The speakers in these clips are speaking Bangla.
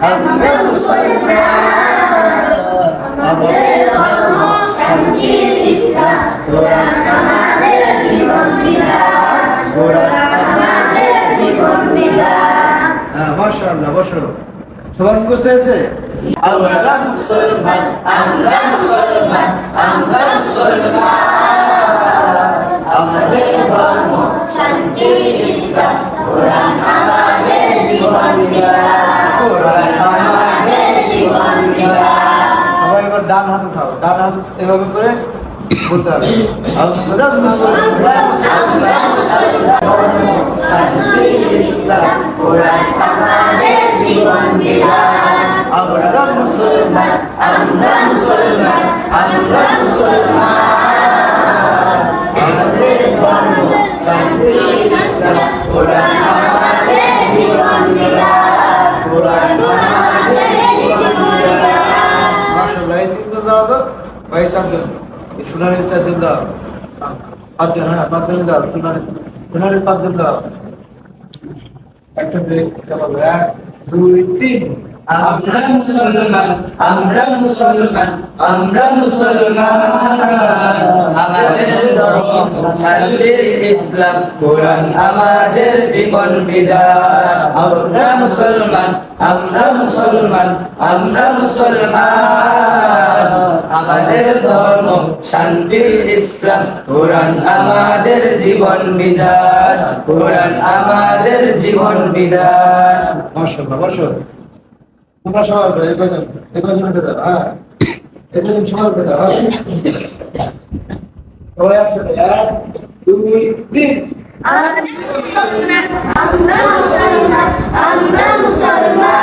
আমরা মুসলমান, আমাদের ধর্ম শান্তির ইসলাম, কোরআন আমাদের জীবন বিধান, কোরআন আমাদের জীবন বিধান। মাশাআল্লাহ, বসো। সবার মুখস্থ হয়েছে? আমরা মুসলমান, আমরা মুসলমান, আমরা মুসলমান, আমাদের ধর্ম শান্তির ইসলাম, কোরআন আমাদের জীবন বিধান, কোরআন আমাদের জীবন বিধান। সবাই এবার ডান হাত উঠাও, ডান হাত এভাবে করে বলতে হবে আমরা মুসলমান, আমরা মুসলমান, শান্তির ইসলাম, কোরআন আমাদের জীবন বিধান। আমরা মুসলমান, আমরা মুসলমান, আমরা মুসলমান, আমাদের ধর্ম শান্তির ইসলাম, কোরআন আমাদের জীবন বিধান, কোরআন আমাদের জীবন বিধান। মাশাআল্লাহ। এই তিনজন দাও তো, ভাই চারজন, এই সোনারের চারজন দাও, পাঁচজন, হ্যাঁ পাঁচজন দাও, সোনারের পাঁচজন দাও। একটা ব্রেক, এক দুই তিন। আমরা মুসলমান, আমরা মুসলমান, আমরা মুসলমান, আমাদের ধর্ম শান্তির ইসলাম, কোরআন আমাদের জীবন বিধান। আমরা মুসলমান, আমরা মুসলমান, আমরা মুসলমান, আমাদের ধর্ম শান্তির ইসলাম, কোরআন আমাদের জীবন বিধান, কোরআন আমাদের জীবন বিধান। মাশাআল্লাহ, বসো। তোমরা সবাই উঠো, এই কয়জন উঠে যাও, হ্যাঁ এই কয়জন সবাই উঠে যাও, হ্যাঁ সবাই একসাথে, এক দুই তিন। আমরা মুসলমান, আমরা মুসলমান, আমরা মুসলমান,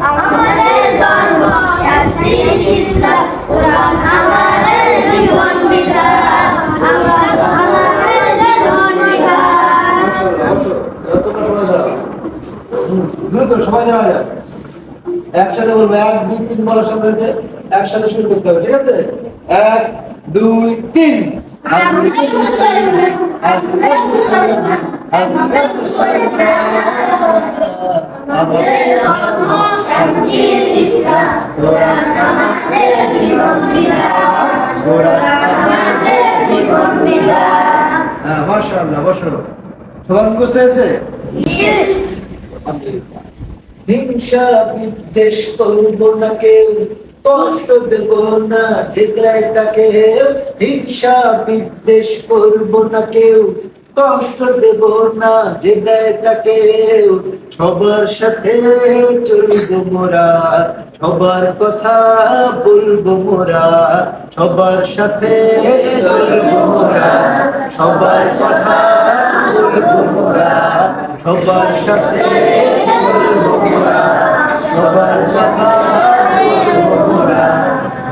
আমাদের ধর্ম শান্তির ইসলাম, কোরআন আমাদের জীবন বিধান, আমরা আমাদের জীবন বিধান। মাশাআল্লাহ, বসো। এবার তোমরা সবাই দাঁড়াও, দ্রুত সবাই দাঁড়া যায়, একসাথে বলবো, এক দুই তিন বলার সাথে সাথে একসাথে শুরু করতে হবে, ঠিক আছে? এক দুই তিন। আমরা মুসলমান, আমরা মুসলমান, আমরা মুসলমান, আমাদের ধর্ম শান্তির ইসলাম, কোরআন আমাদের জীবন বিধান, কোরআন আমাদের জীবন বিধান। হ্যাঁ মাশাআল্লাহ, বসো। সবার মুখস্থ হয়েছে? হিংসা বিদ্বেষ করব না কেউ, কষ্ট দেব না যে দেয় তাকে। হিংসা বিদ্বেষ করব না কেউ, কষ্ট দেব না যে দেয় তাকে। সবার সাথে চলব মোরা, সবার কথা বলবো মোরা, সবার সাথে চলব মোরা, সবার কথা বলবো মোরা, সবার সাথে চলব মোরা, সবার কথা বলবো মোরা।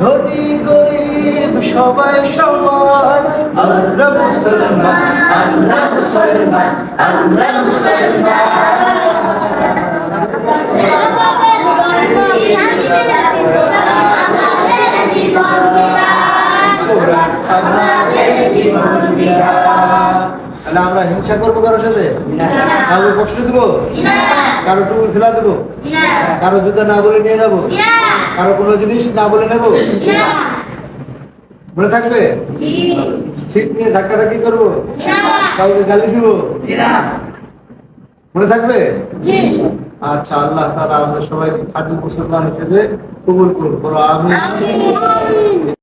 ধনী গরিব সবাই সমান, আমরা মুসলমান, আমরা মুসলমান, আমরা মুসলমান, আমাদের জীবন বিধান, কোরআন আমাদের জীবন বিধান। তাহলে আমরা হিংসা করবো কারোর সাথে? কারো কষ্ট দেবো? কারো টুকুর ফেলা দেবো? কারো জুতা না বলে নিয়ে যাবো? কারো কোনো জিনিস না বলে নেবো? মনে থাকবে? সিট নিয়ে ধাক্কাধাক্কি করবো? কাউকে গালি দিব? মনে থাকবে? আচ্ছা, আল্লাহ তাআলা আমাদের সবাইকে খাঁটি মুসলমান হিসেবে কবুল করুন। বলো আমিন।